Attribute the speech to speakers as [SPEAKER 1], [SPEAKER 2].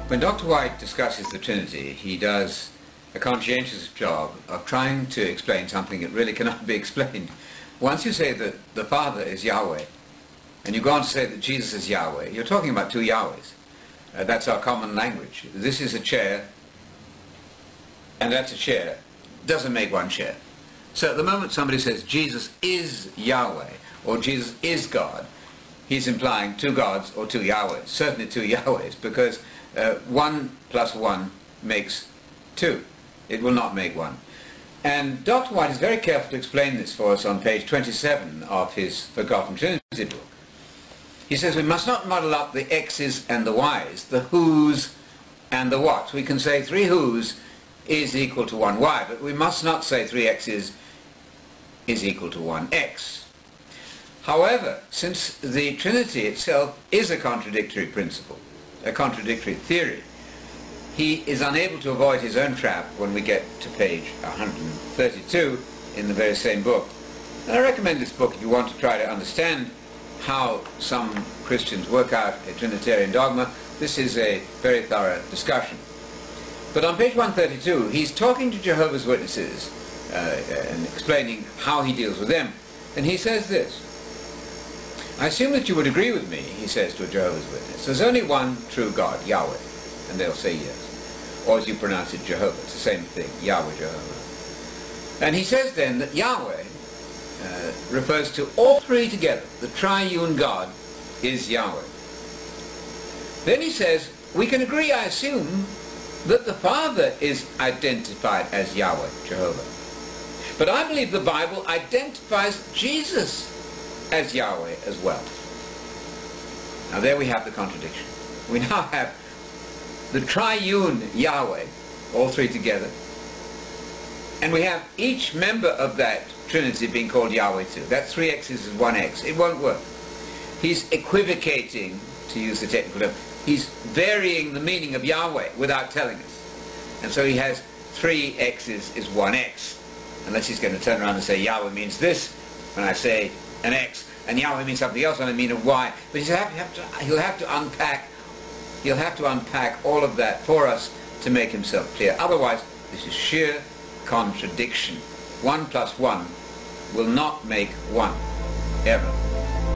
[SPEAKER 1] When Dr. White discusses the Trinity, he does a conscientious job of trying to explain something that really cannot be explained. Once you say that the Father is Yahweh, and you go on to say that Jesus is Yahweh, you're talking about two Yahwehs. That's our common language. This is a chair, and that's a chair. Doesn't make one chair. So at the moment somebody says Jesus is Yahweh, or Jesus is God, he's implying two gods or two Yahwehs, certainly two Yahwehs, because 1 plus 1 makes 2. It will not make 1. And Dr. White is very careful to explain this for us on page 27 of his Forgotten Trinity book. He says we must not muddle up the X's and the Y's, the who's and the what's. We can say 3 who's is equal to 1 y, but we must not say 3 x's is equal to 1 x. However, since the Trinity itself is a contradictory principle, a contradictory theory, he is unable to avoid his own trap when we get to page 132 in the very same book. And I recommend this book if you want to try to understand how some Christians work out a Trinitarian dogma. This is a very thorough discussion. But on page 132, he's talking to Jehovah's Witnesses and explaining how he deals with them. And he says this: I assume that you would agree with me, he says to a Jehovah's Witness, there's only one true God, Yahweh. And they'll say yes. Or as you pronounce it, Jehovah. It's the same thing, Yahweh, Jehovah. And he says then that Yahweh refers to all three together. The triune God is Yahweh. Then he says, we can agree, I assume, that the Father is identified as Yahweh, Jehovah. But I believe the Bible identifies Jesus as Yahweh as well. Now there we have the contradiction. We now have the triune Yahweh, all three together, and we have each member of that Trinity being called Yahweh too. That 3 x's is 1 x. It won't work. He's equivocating, to use the technical term. He's varying the meaning of Yahweh without telling us. And so he has 3 x's is 1 x. Unless he's going to turn around and say Yahweh means this when I say an x, and Yahweh means something else when I mean a y. But he'll have to unpack all of that for us to make himself clear. Otherwise, this is sheer contradiction. 1 plus 1 will not make 1, ever.